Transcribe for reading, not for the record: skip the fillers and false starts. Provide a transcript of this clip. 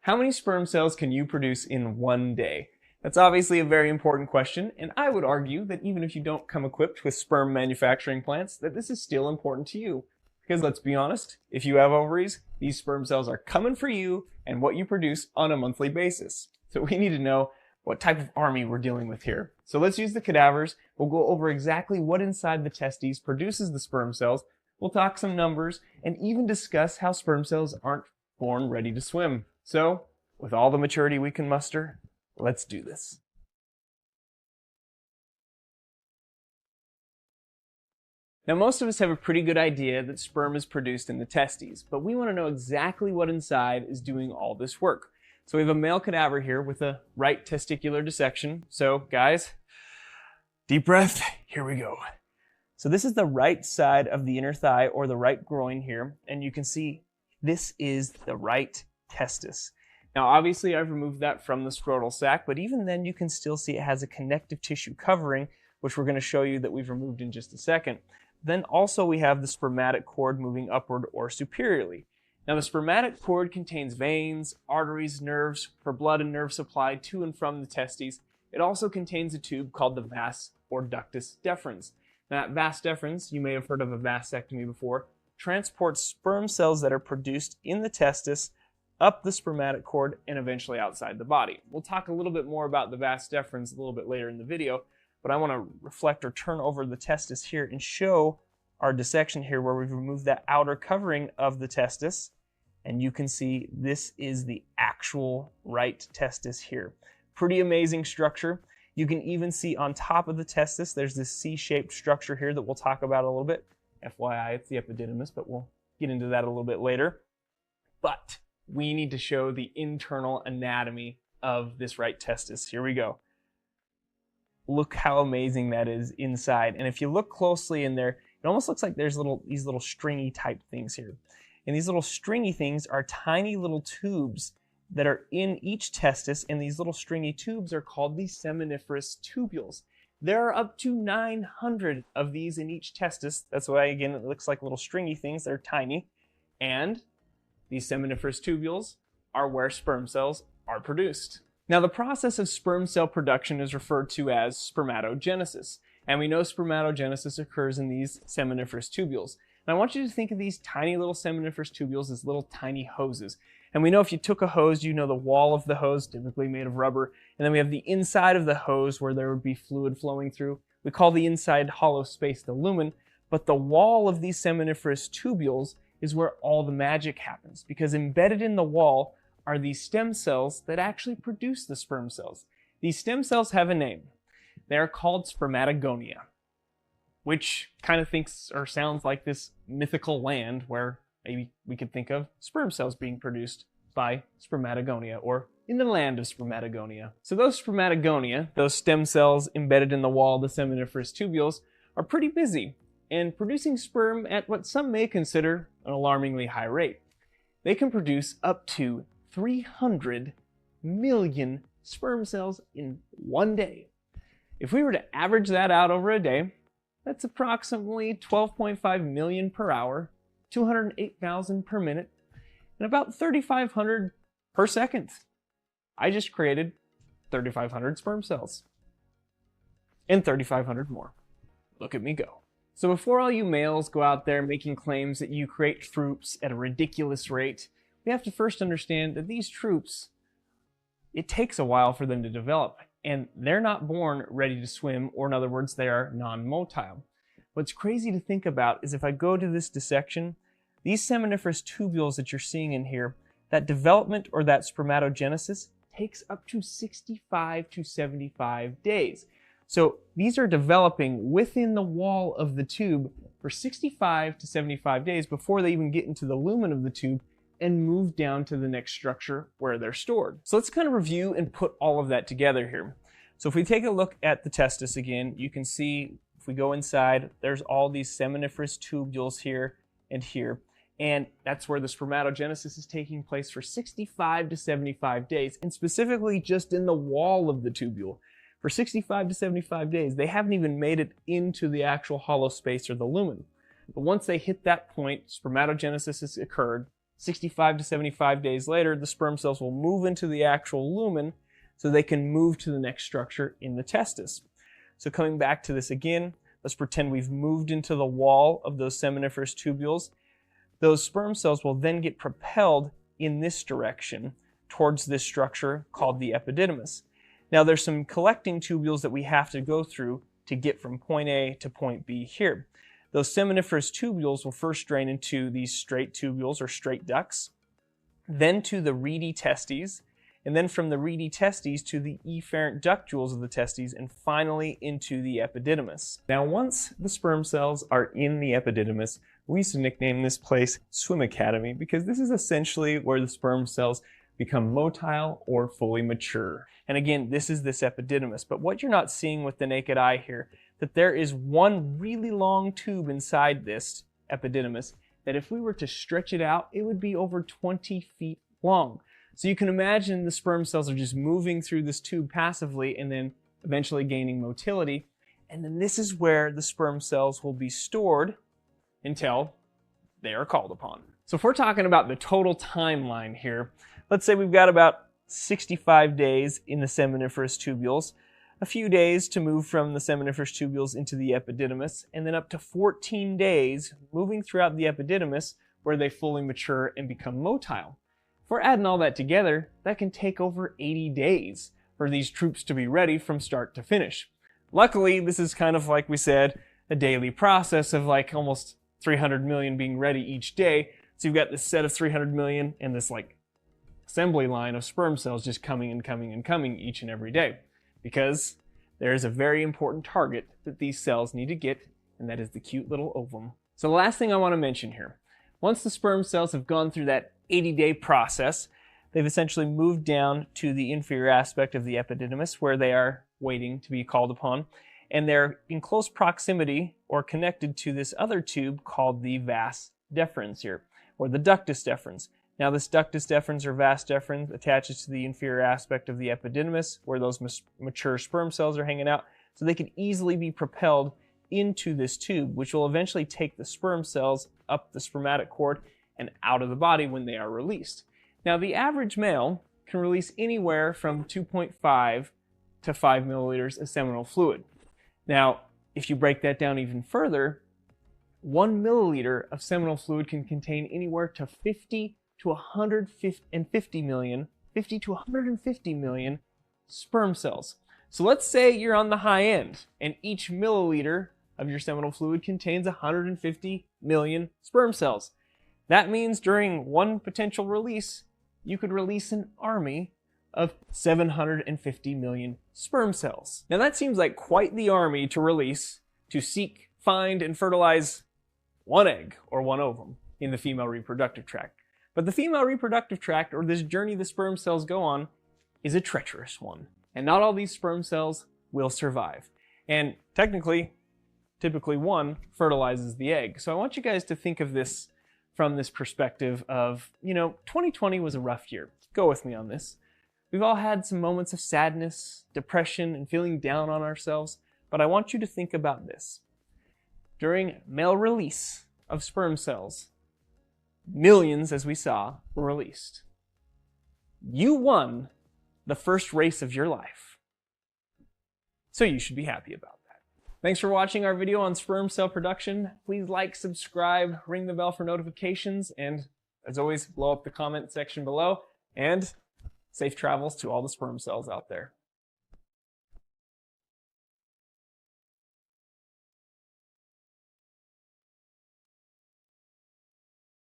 How many sperm cells can you produce in one day? That's obviously a very important question, and I would argue that even if you don't come equipped with sperm manufacturing plants, that this is still important to you. Because let's be honest, if you have ovaries, these sperm cells are coming for you and what you produce on a monthly basis. So we need to know what type of army we're dealing with here. So let's use the cadavers. We'll go over exactly what inside the testes produces the sperm cells. We'll talk some numbers and even discuss how sperm cells aren't born ready to swim. So, with all the maturity we can muster, let's do this. Now, most of us have a pretty good idea that sperm is produced in the testes, but we want to know exactly what inside is doing all this work. So we have a male cadaver here with a right testicular dissection. So, guys, deep breath, here we go. So this is the right side of the inner thigh or the right groin here, and you can see this is the right testis. Now obviously I've removed that from the scrotal sac, but even then you can still see it has a connective tissue covering, which we're going to show you that we've removed in just a second. Then also we have the spermatic cord moving upward or superiorly. Now the spermatic cord contains veins, arteries, nerves for blood and nerve supply to and from the testes. It also contains a tube called the vas or ductus deferens. Now that vas deferens, you may have heard of a vasectomy before, transports sperm cells that are produced in the testis up the spermatic cord and eventually outside the body. We'll talk a little bit more about the vas deferens a little bit later in the video, but I want to reflect or turn over the testis here and show our dissection here where we've removed that outer covering of the testis, and you can see this is the actual right testis here. Pretty amazing structure. You can even see on top of the testis there's this C-shaped structure here that we'll talk about a little bit. FYI, it's the epididymis, but we'll get into that a little bit later. But we need to show the internal anatomy of this right testis. Here we go. Look how amazing that is inside. And if you look closely in there, it almost looks like there's these little stringy type things here. And these little stringy things are tiny little tubes that are in each testis, and these little stringy tubes are called the seminiferous tubules. There are up to 900 of these in each testis. That's why, again, it looks like little stringy things. They're tiny. And these seminiferous tubules are where sperm cells are produced. Now, the process of sperm cell production is referred to as spermatogenesis. And we know spermatogenesis occurs in these seminiferous tubules. And I want you to think of these tiny little seminiferous tubules as little tiny hoses. And we know if you took a hose, you know the wall of the hose, typically made of rubber, and then we have the inside of the hose where there would be fluid flowing through. We call the inside hollow space the lumen, but the wall of these seminiferous tubules is where all the magic happens, because embedded in the wall are these stem cells that actually produce the sperm cells. These stem cells have a name. They are called spermatogonia, which kind of thinks or sounds like this mythical land where maybe we could think of sperm cells being produced by spermatogonia, or in the land of spermatogonia. So those spermatogonia, those stem cells embedded in the wall of the seminiferous tubules, are pretty busy and producing sperm at what some may consider an alarmingly high rate. They can produce up to 300 million sperm cells in one day. If we were to average that out over a day, that's approximately 12.5 million per hour, 208,000 per minute, and about 3,500 per second. I just created 3,500 sperm cells. And 3,500 more. Look at me go. So before all you males go out there making claims that you create troops at a ridiculous rate, we have to first understand that these troops, it takes a while for them to develop, and they're not born ready to swim, or in other words, they are non-motile. What's crazy to think about is if I go to this dissection, these seminiferous tubules that you're seeing in here, that development or that spermatogenesis takes up to 65 to 75 days. So these are developing within the wall of the tube for 65 to 75 days before they even get into the lumen of the tube and move down to the next structure where they're stored. So let's kind of review and put all of that together here. So if we take a look at the testis again, you can see if we go inside, there's all these seminiferous tubules here and here. And that's where the spermatogenesis is taking place for 65 to 75 days, and specifically just in the wall of the tubule. For 65 to 75 days, they haven't even made it into the actual hollow space or the lumen. But once they hit that point, spermatogenesis has occurred, 65 to 75 days later, the sperm cells will move into the actual lumen so they can move to the next structure in the testis. So coming back to this again, let's pretend we've moved into the wall of those seminiferous tubules. Those sperm cells will then get propelled in this direction towards this structure called the epididymis. Now there's some collecting tubules that we have to go through to get from point A to point B here. Those seminiferous tubules will first drain into these straight tubules or straight ducts, then to the reedy testes, and then from the reedy testes to the efferent ductules of the testes, and finally into the epididymis. Now once the sperm cells are in the epididymis, we used to nickname this place Swim Academy because this is essentially where the sperm cells become motile or fully mature. And again, this is this epididymis, but what you're not seeing with the naked eye here, that there is one really long tube inside this epididymis that if we were to stretch it out, it would be over 20 feet long. So you can imagine the sperm cells are just moving through this tube passively and then eventually gaining motility. And then this is where the sperm cells will be stored until they are called upon. So if we're talking about the total timeline here, let's say we've got about 65 days in the seminiferous tubules, a few days to move from the seminiferous tubules into the epididymis, and then up to 14 days moving throughout the epididymis where they fully mature and become motile. If we're adding all that together, that can take over 80 days for these troops to be ready from start to finish. Luckily, this is kind of like we said, a daily process of like almost 300 million being ready each day. So you've got this set of 300 million and this like assembly line of sperm cells just coming and coming and coming each and every day, because there is a very important target that these cells need to get, and that is the cute little ovum. So the last thing I want to mention here, once the sperm cells have gone through that 80-day process, they've essentially moved down to the inferior aspect of the epididymis where they are waiting to be called upon, and they're in close proximity or connected to this other tube called the vas deferens here, or the ductus deferens. Now this ductus deferens or vas deferens attaches to the inferior aspect of the epididymis where those mature sperm cells are hanging out, so they can easily be propelled into this tube, which will eventually take the sperm cells up the spermatic cord and out of the body when they are released. Now the average male can release anywhere from 2.5 to 5 milliliters of seminal fluid. Now if you break that down even further, 1 milliliter of seminal fluid can contain anywhere to 50 to 150 million sperm cells. So let's say you're on the high end and each milliliter of your seminal fluid contains 150 million sperm cells. That means during one potential release, you could release an army of 750 million sperm cells. Now that seems like quite the army to release to seek, find, and fertilize one egg or one ovum in the female reproductive tract. But the female reproductive tract, or this journey the sperm cells go on, is a treacherous one. And not all these sperm cells will survive. And technically, typically one fertilizes the egg. So I want you guys to think of this from this perspective of, 2020 was a rough year. Go with me on this. We've all had some moments of sadness, depression, and feeling down on ourselves, but I want you to think about this. During male release of sperm cells, millions, as we saw, were released. You won the first race of your life. So you should be happy about that. Thanks for watching our video on sperm cell production. Please like, subscribe, ring the bell for notifications, and as always, blow up the comment section below, and safe travels to all the sperm cells out there.